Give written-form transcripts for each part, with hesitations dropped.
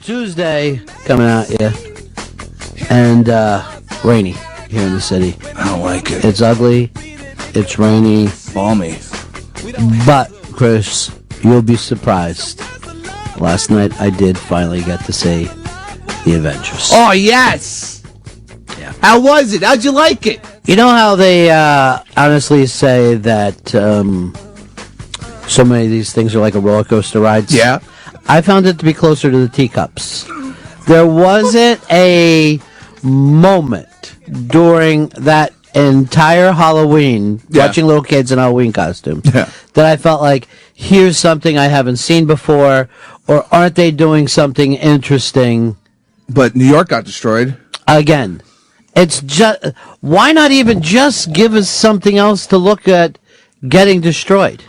Tuesday coming at you, and rainy here in the city. I don't like it. It's ugly. It's rainy. Balmy. But, Chris, you'll be surprised. Last night I did finally get to see the Avengers. Oh, yes! Yeah. How was it? How'd you like it? You know how they honestly say that so many of these things are like a roller coaster rides? Yeah. I found it to be closer to the teacups. There wasn't a moment during that entire Halloween, watching little kids in Halloween costumes, that I felt like, here's something I haven't seen before, or aren't they doing something interesting? But New York got destroyed. Again, it's just, why not even just give us something else to look at getting destroyed?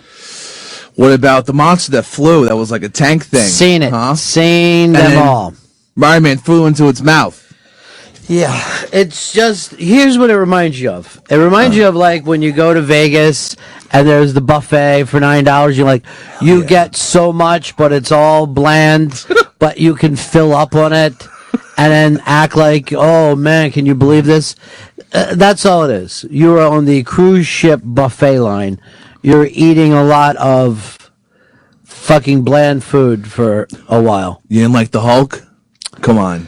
What about the monster that flew? That was like a tank thing. Seen it. Huh? Seen them all. Iron Man flew into its mouth. Yeah, it's just, here's what it reminds you of. It reminds you of like when you go to Vegas and there's the buffet for $9. You're like, you get so much, but it's all bland, but you can fill up on it and then act like, oh man, can you believe this? That's all it is. You are on the cruise ship buffet line. You're eating a lot of fucking bland food for a while. You didn't like the Hulk? Come on.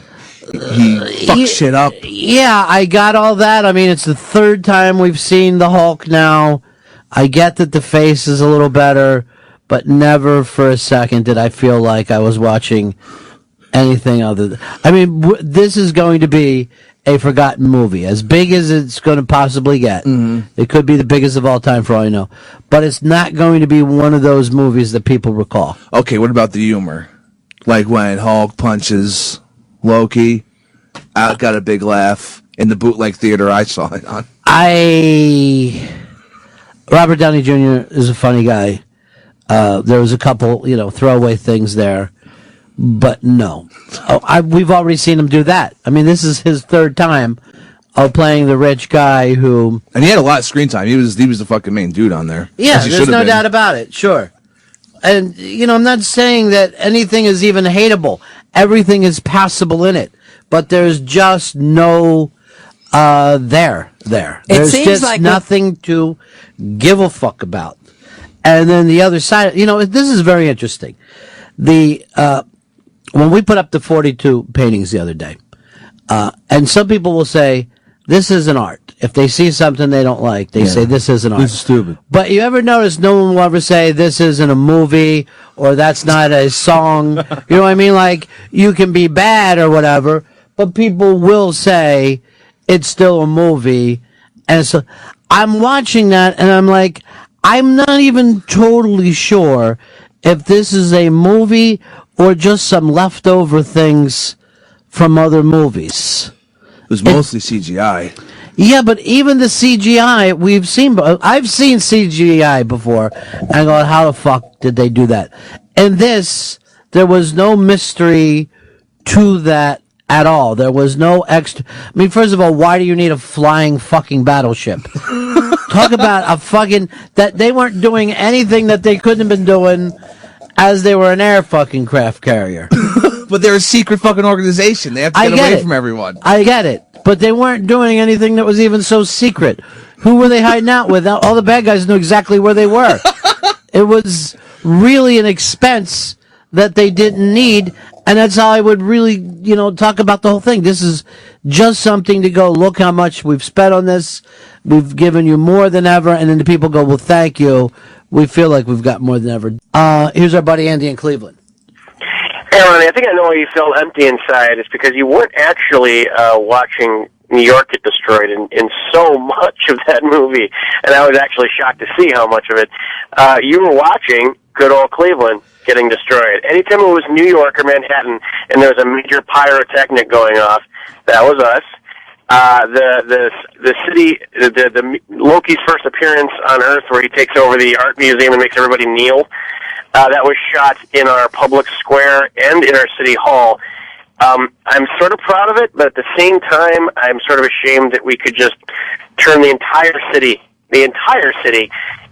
He fucked shit up. Yeah, I got all that. I mean, it's the third time we've seen the Hulk now. I get that the face is a little better, but never for a second did I feel like I was watching anything other than... I mean, this is going to be a forgotten movie, as big as it's going to possibly get. Mm-hmm. It could be the biggest of all time for all I know. But it's not going to be one of those movies that people recall. Okay, what about the humor? Like when Hulk punches Loki, I got a big laugh in the bootleg theater I saw it on. Robert Downey Jr. is a funny guy. There was a couple, throwaway things there. But no. We've already seen him do that. I mean, this is his third time of playing the rich guy who... And he had a lot of screen time. He was the fucking main dude on there. Yeah, there's no doubt about it. Sure. And, I'm not saying that anything is even hateable. Everything is passable in it. But there's just no there. There's just like nothing to give a fuck about. And then the other side, this is very interesting. When we put up the 42 paintings the other day, and some people will say, this isn't art. If they see something they don't like, they say, this isn't art. This is stupid. But you ever notice no one will ever say, this isn't a movie, or that's not a song? You know what I mean? Like, you can be bad or whatever, but people will say, it's still a movie. And so I'm watching that, and I'm like, I'm not even totally sure if this is a movie or just some leftover things from other movies. It was mostly CGI. Yeah, but even the CGI we've seen, I've seen CGI before, and I go, how the fuck did they do that? And this, there was no mystery to that at all. There was no extra. I mean, first of all, why do you need a flying fucking battleship? Talk about a fucking, that they weren't doing anything that they couldn't have been doing as they were an air fucking craft carrier. But they're a secret fucking organization. They have to get away from everyone. I get it. But they weren't doing anything that was even so secret. Who were they hiding out with? All the bad guys knew exactly where they were. It was really an expense that they didn't need. And that's how I would really, talk about the whole thing. This is just something to go, look how much we've spent on this. We've given you more than ever. And then the people go, well, thank you. We feel like we've got more than ever. Here's our buddy Andy in Cleveland. Hey, Ronnie, I think I know why you felt empty inside. It's because you weren't actually watching New York get destroyed in so much of that movie. And I was actually shocked to see how much of it. You were watching good old Cleveland getting destroyed. Anytime it was New York or Manhattan and there was a major pyrotechnic going off, that was us. The city, the Loki's first appearance on Earth, where he takes over the art museum and makes everybody kneel. That was shot in our public square and in our city hall. I'm sort of proud of it, but at the same time, I'm sort of ashamed that we could just turn the entire city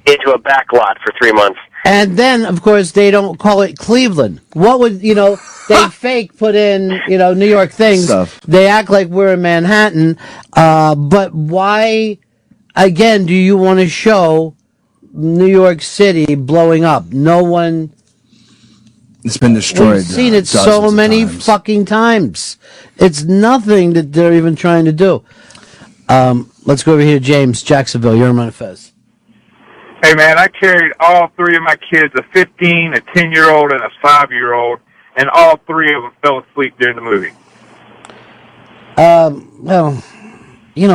into a backlot for 3 months. And then, of course, they don't call it Cleveland. What would, they fake put in, New York things. Stuff. They act like we're in Manhattan. But why, again, do you want to show New York City blowing up? No one... It's been destroyed. We've seen it so many fucking times. It's nothing that they're even trying to do. Let's go over here, James, Jacksonville. You're on Fez. Hey, man, I carried all three of my kids, a 15, a 10-year-old, and a 5-year-old, and all three of them fell asleep during the movie. Well,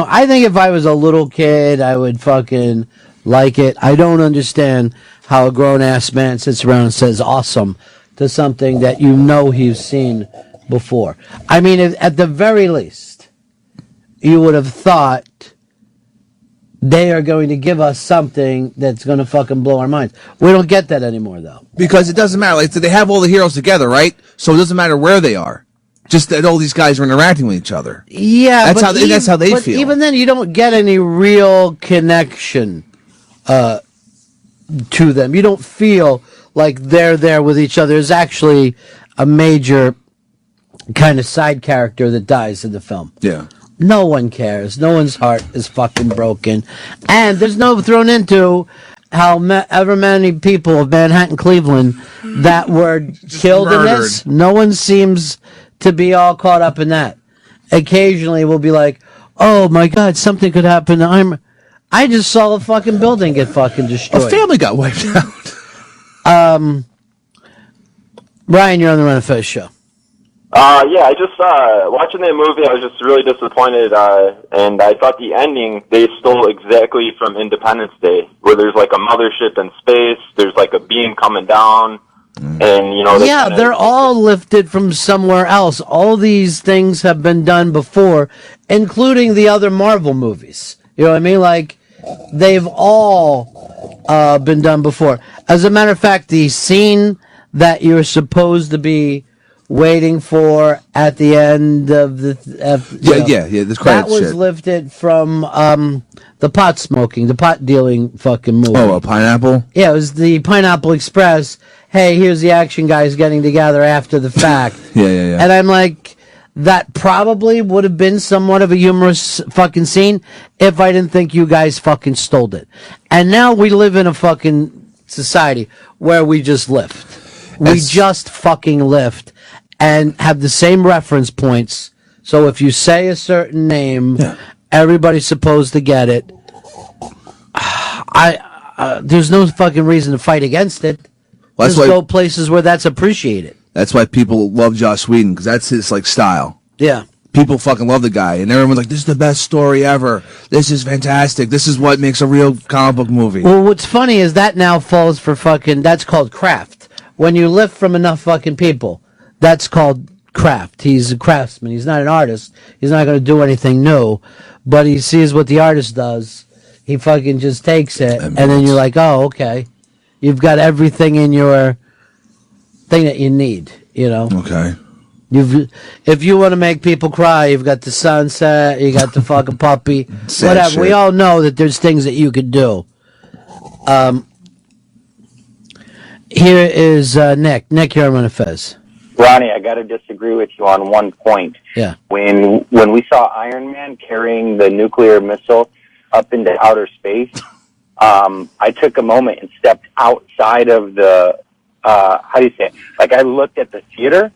I think if I was a little kid, I would fucking like it. I don't understand how a grown-ass man sits around and says awesome to something that he's seen before. I mean, at the very least, you would have thought they are going to give us something that's going to fucking blow our minds. We don't get that anymore, though. Because it doesn't matter. Like, they have all the heroes together, right? So it doesn't matter where they are. Just that all these guys are interacting with each other. Yeah, that's how they feel. Even then, you don't get any real connection to them. You don't feel like they're there with each other. There's actually a major kind of side character that dies in the film. Yeah. No one cares. No one's heart is fucking broken. And there's no thrown into however many people of Manhattan, Cleveland that were killed murdered in this. No one seems to be all caught up in that. Occasionally we'll be like, oh my God, something could happen. I just saw a fucking building get fucking destroyed. A family got wiped out. Ryan, you're on the Run of Fez show. Yeah, I just, watching that movie, I was just really disappointed, and I thought the ending, they stole exactly from Independence Day, where there's like a mothership in space, there's like a beam coming down, and, Yeah, they're all lifted from somewhere else. All these things have been done before, including the other Marvel movies. You know what I mean? Like, they've all, been done before. As a matter of fact, the scene that you're supposed to be waiting for at the end of the this that was lifted from the pot dealing fucking movie. Oh, a Pineapple? Yeah, it was the Pineapple Express. Hey, here's the action guys getting together after the fact. Yeah. And I'm like, that probably would have been somewhat of a humorous fucking scene if I didn't think you guys fucking stole it. And now we live in a fucking society where we just lift. We just fucking lift and have the same reference points. So if you say a certain name, everybody's supposed to get it. There's no fucking reason to fight against it. Well, Just go places where that's appreciated. That's why people love Joss Whedon, because that's his style. Yeah. People fucking love the guy, and everyone's like, this is the best story ever. This is fantastic. This is what makes a real comic book movie. Well, what's funny is that now falls for that's called craft. When you lift from enough fucking people, that's called craft. He's a craftsman. He's not an artist. He's not going to do anything new, but he sees what the artist does. He fucking just takes it, and then you're like, oh, okay. You've got everything in your thing that you need, Okay. If you want to make people cry, you've got the sunset, you got the fucking puppy, whatever. Shit. We all know that there's things that you could do. Here is Nick. Nick, you're on Fez. Ronnie, I got to disagree with you on one point. Yeah. When we saw Iron Man carrying the nuclear missile up into outer space, I took a moment and stepped outside of the, how do you say it? Like, I looked at the theater,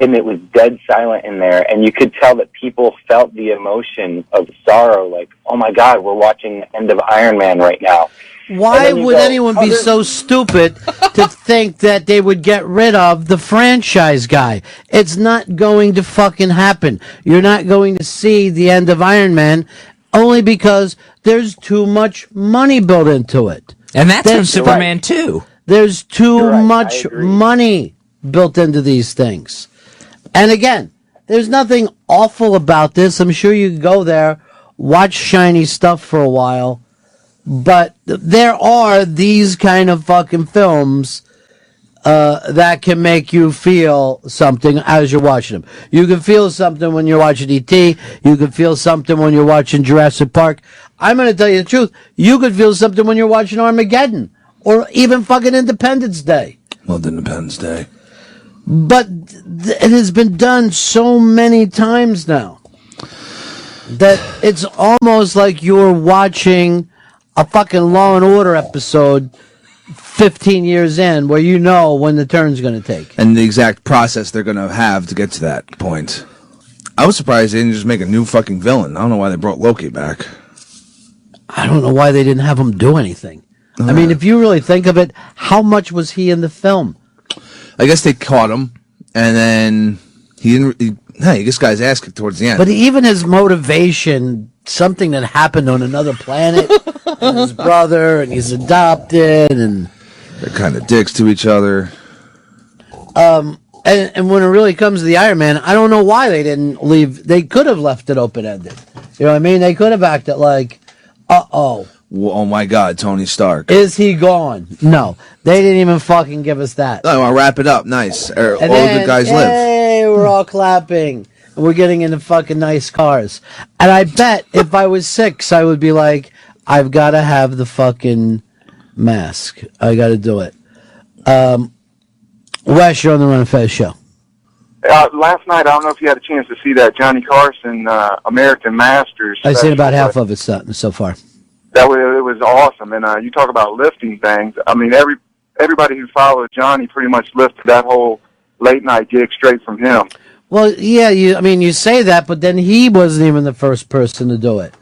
and it was dead silent in there, and you could tell that people felt the emotion of sorrow, like, oh my God, we're watching the end of Iron Man right now. Why would anyone be so stupid to think that they would get rid of the franchise guy? It's not going to fucking happen. You're not going to see the end of Iron Man only because there's too much money built into it. And that's from Superman 2. There's too much money built into these things. And again, there's nothing awful about this. I'm sure you could go there, watch shiny stuff for a while. But there are these kind of fucking films that can make you feel something as you're watching them. You can feel something when you're watching E.T. You can feel something when you're watching Jurassic Park. I'm going to tell you the truth. You could feel something when you're watching Armageddon or even fucking Independence Day. Well, Independence Day. But it has been done so many times now that it's almost like you're watching a fucking Law and Order episode 15 years in, where you know when the turn's going to take. And the exact process they're going to have to get to that point. I was surprised they didn't just make a new fucking villain. I don't know why they brought Loki back. I don't know why they didn't have him do anything. I mean, if you really think of it, how much was he in the film? I guess they caught him, and then he this guy's ass kicked towards the end. But even his motivation, something that happened on another planet, and his brother, and he's adopted, and they're kind of dicks to each other. And when it really comes to the Iron Man, I don't know why they didn't leave. They could have left it open-ended. You know what I mean? They could have acted like, uh-oh. Well, oh my God, Tony Stark. Is he gone? No. They didn't even fucking give us that. Oh, I'll wrap it up. Nice. All the good guys live. Hey, we're all clapping. And we're getting into fucking nice cars. And I bet if I was 6, I would be like, I've got to have the fucking mask. I got to do it. Wes, you're on the Run and Fez show. Last night, I don't know if you had a chance to see that Johnny Carson American Masters. I've seen about half of it so far. It was awesome, and you talk about lifting things. I mean, everybody who followed Johnny pretty much lifted that whole late night gig straight from him. Well, yeah, you say that, but then he wasn't even the first person to do it.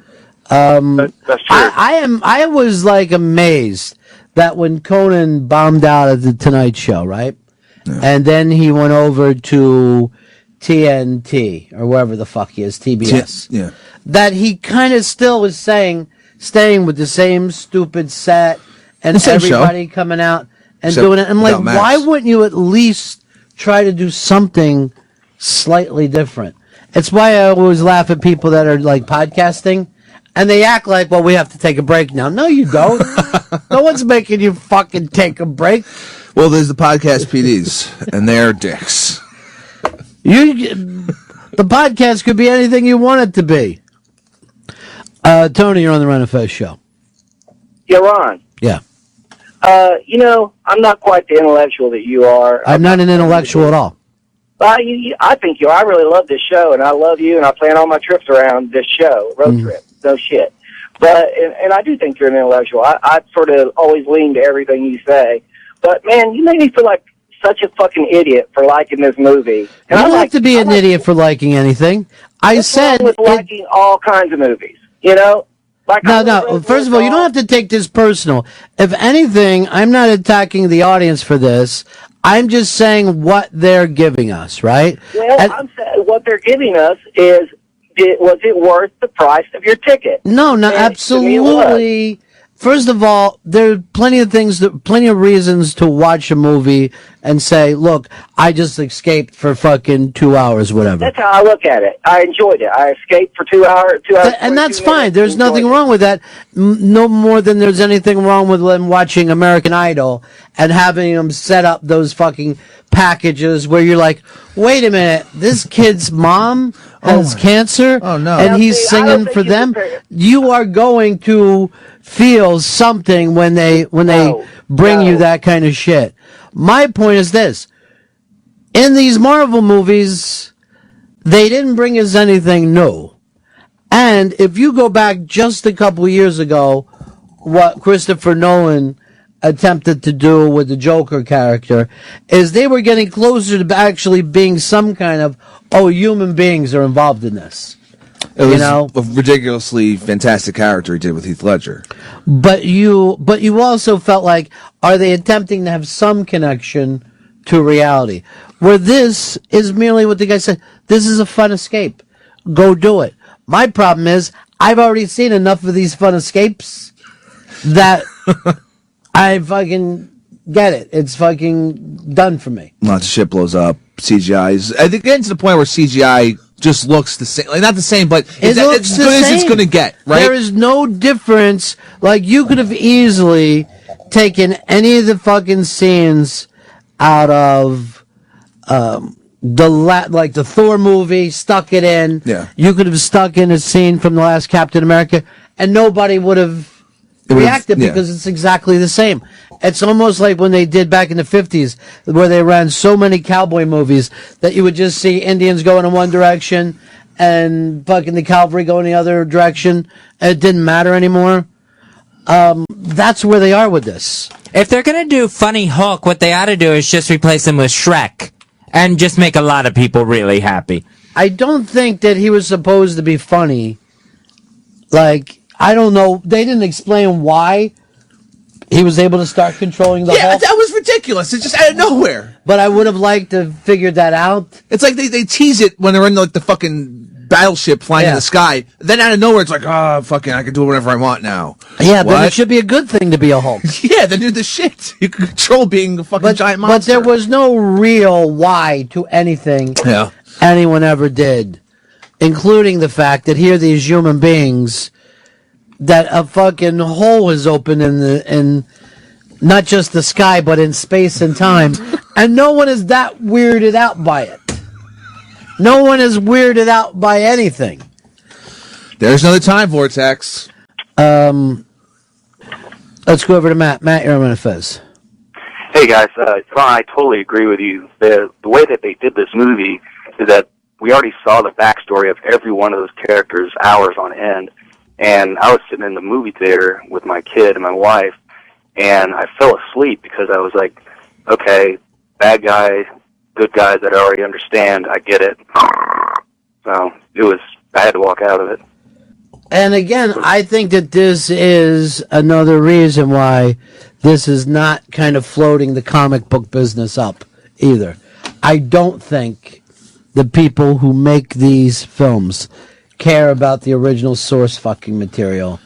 That's true. I was like amazed that when Conan bombed out at the Tonight Show, right? Yeah. And then he went over to TNT or wherever the fuck he is, TBS. Yeah. That he kind of still was staying with the same stupid set and everybody coming out and doing it. I'm like, why wouldn't you at least try to do something slightly different? It's why I always laugh at people that are like podcasting and they act like, well, we have to take a break now. No, you don't. No one's making you fucking take a break. Well, there's the podcast PDs, and they're dicks. The podcast could be anything you want it to be. Tony, you're on the Run and Fez show. Yeah, Ron. Yeah. I'm not quite the intellectual that you are. I'm not an intellectual at all. I think you are. I really love this show, and I love you, and I plan all my trips around this show, road trip. No shit. But, and I do think you're an intellectual. I sort of always lean to everything you say. But, man, you make me feel like such a fucking idiot for liking this movie. And you don't have to be an idiot for liking anything. I said with liking all kinds of movies, you know? Like no. First of all, you don't have to take this personal. If anything, I'm not attacking the audience for this. I'm just saying what they're giving us, right? Well, I'm saying what they're giving us is, was it worth the price of your ticket? No, absolutely. First of all, there are plenty of reasons to watch a movie and say, look, I just escaped for fucking 2 hours, whatever. That's how I look at it. I enjoyed it. I escaped for 2 hours. And that's fine. There's nothing wrong with that. No more than there's anything wrong with them watching American Idol and having them set up those fucking packages where you're like, wait a minute, this kid's mom has cancer and he's singing for them. You are going to feel something when they bring you that kind of shit. My point is this. In these Marvel movies, they didn't bring us anything new. And if you go back just a couple years ago, what Christopher Nolan attempted to do with the Joker character is they were getting closer to actually being some kind of, human beings are involved in this. It was a ridiculously fantastic character he did with Heath Ledger. But you also felt like, are they attempting to have some connection to reality? Where this is merely what the guy said, this is a fun escape. Go do it. My problem is, I've already seen enough of these fun escapes that I fucking get it. It's fucking done for me. Lots of shit blows up. CGI I think getting to the point where CGI just looks the same. Like, not the same, but it's as good as it's going to get, right? There is no difference. Like, you could have easily taken any of the fucking scenes out of the Thor movie, stuck it in. Yeah. You could have stuck in a scene from the last Captain America, and nobody would have reacted yeah. because it's exactly the same. It's almost like when they did back in the 50s, where they ran so many cowboy movies that you would just see Indians going in one direction and fucking the cavalry going the other direction, and it didn't matter anymore. That's where they are with this. If they're gonna do Funny Hulk, what they ought to do is just replace him with Shrek, and just make a lot of people really happy. I don't think that he was supposed to be funny. Like, I don't know. They didn't explain why he was able to start controlling the Hulk. That was ridiculous. It's just out of nowhere. But I would have liked to have figured that out. It's like they tease it when they're in like the fucking battleship flying in the sky. Then out of nowhere, it's like, fucking, I can do whatever I want now. Yeah, but it should be a good thing to be a Hulk. Yeah, then do the shit. You can control being a fucking giant monster. But there was no real why to anything anyone ever did, including the fact that here these human beings, that a fucking hole is open in not just the sky, but in space and time, and no one is that weirded out by it. No one is weirded out by anything. There's another time vortex. Let's go over to Matt. Matt, you're on Fez. Hey guys, Ron, I totally agree with you. The way that they did this movie is that we already saw the backstory of every one of those characters hours on end. And I was sitting in the movie theater with my kid and my wife, and I fell asleep because I was like, okay, bad guy, good guys that I already understand, I get it. So I had to walk out of it. And again, I think that this is another reason why this is not kind of floating the comic book business up either. I don't think the people who make these films care about the original source fucking material.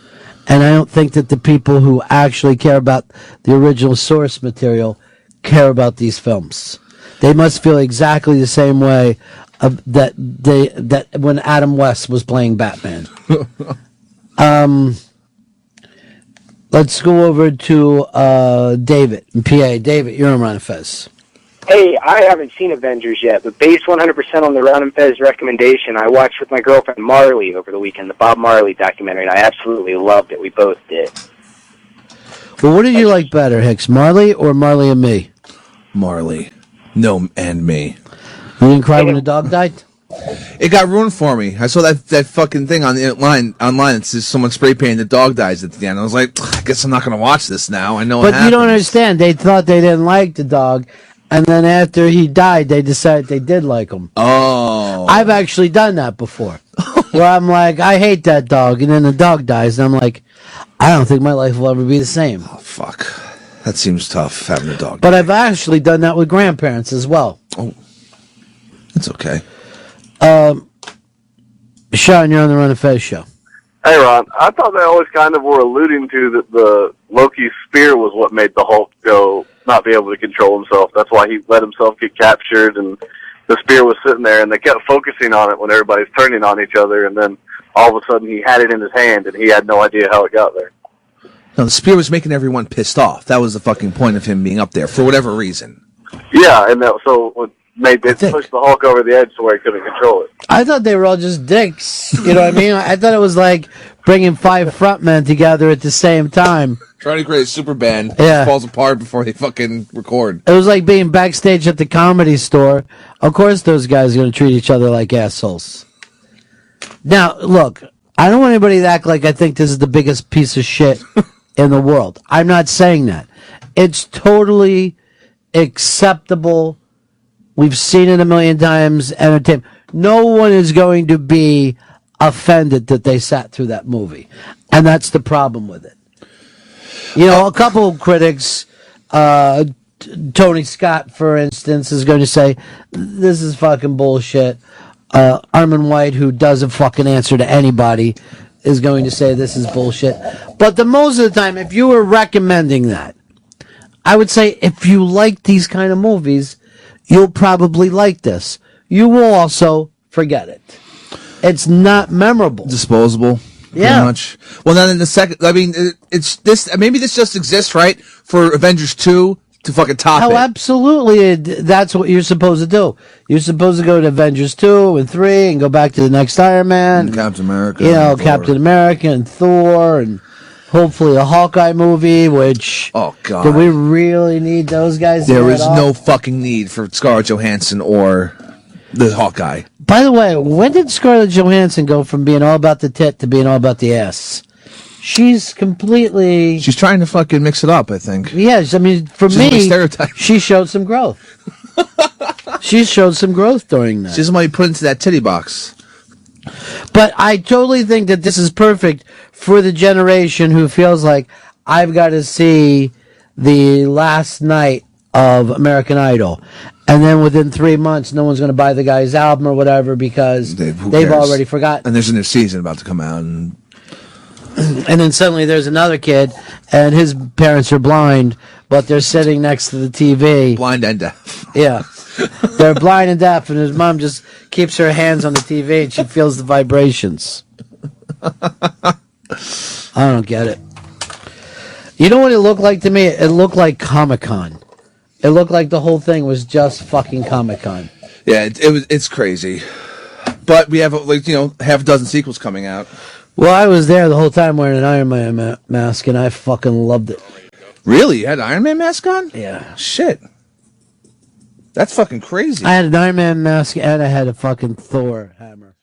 And I don't think that the people who actually care about the original source material care about these films. They must feel exactly the same way that when Adam West was playing Batman. Let's go over to David in PA. David, you're on Ron Fez. Hey, I haven't seen Avengers yet, but based 100% on the Ron and Fez recommendation, I watched with my girlfriend Marley over the weekend, the Bob Marley documentary, and I absolutely loved it. We both did. Well, what did you like better, Hicks, Marley or Marley and Me? Marley. No, and me. You didn't cry when the dog died? It got ruined for me. I saw that fucking thing online. It says someone spray painted the dog dies at the end. I was like, I guess I'm not going to watch this now. I know But you don't understand. They thought they didn't like the dog, and then after he died, they decided they did like him. Oh. I've actually done that before. Where I'm like, I hate that dog, and then the dog dies, and I'm like, I don't think my life will ever be the same. Oh, fuck. That seems tough, having a dog. But I've actually done that with grandparents as well. Oh. It's okay. Sean, you're on the Run of Fez show. Hey, Ron. I thought they always kind of were alluding to that the Loki's spear was what made the Hulk not be able to control himself. That's why he let himself get captured, and the spear was sitting there, and they kept focusing on it when everybody's turning on each other, and then all of a sudden he had it in his hand, and he had no idea how it got there. No, the spear was making everyone pissed off. That was the fucking point of him being up there, for whatever reason. Yeah, and so what made it push the Hulk over the edge to where he couldn't control it. I thought they were all just dicks. You know what I mean? I thought it was like bringing 5 frontmen together at the same time. Trying to create a super band. Yeah. Falls apart before they fucking record. It was like being backstage at the Comedy Store. Of course those guys are going to treat each other like assholes. Now, look, I don't want anybody to act like I think this is the biggest piece of shit in the world. I'm not saying that. It's totally acceptable. We've seen it a million times. Entertainment. No one is going to be offended that they sat through that movie. And that's the problem with it. You know, a couple of critics, Tony Scott, for instance, is going to say, this is fucking bullshit. Armin White, who doesn't fucking answer to anybody, is going to say this is bullshit. But the most of the time, if you were recommending that, I would say if you like these kind of movies, you'll probably like this. You will also forget it. It's not memorable. Disposable. Yeah. Much. Well, then in the second, I mean, it's this. Maybe this just exists, right, for Avengers 2 to fucking top it. Oh, absolutely. That's what you're supposed to do. You're supposed to go to Avengers 2 and 3 and go back to the next Iron Man. And Captain America. You know, and Captain America and Thor and Hopefully a Hawkeye movie, which... Oh, God. Do we really need those guys? There is no fucking need for Scarlett Johansson or the Hawkeye. By the way, when did Scarlett Johansson go from being all about the tit to being all about the ass? She's completely... She's trying to fucking mix it up, I think. Yes, I mean, for She's me, like a stereotype. she showed some growth. She showed some growth during that. She doesn't want to be put into that titty box. But I totally think that this is perfect for the generation who feels like I've got to see the last night of American Idol. And then within 3 months, no one's going to buy the guy's album or whatever because they've already forgotten. And there's a new season about to come out. And then suddenly there's another kid, and his parents are blind, but they're sitting next to the TV. Blind and deaf. Yeah. They're blind and deaf, and his mom just keeps her hands on the TV, and she feels the vibrations. I don't get it. You know what it looked like to me? It looked like Comic-Con. It looked like the whole thing was just fucking Comic-Con. Yeah, it's crazy. But we have, half a dozen sequels coming out. Well, I was there the whole time wearing an Iron Man mask, and I fucking loved it. Really? You had an Iron Man mask on? Yeah. Shit. That's fucking crazy. I had an Iron Man mask, and I had a fucking Thor hammer.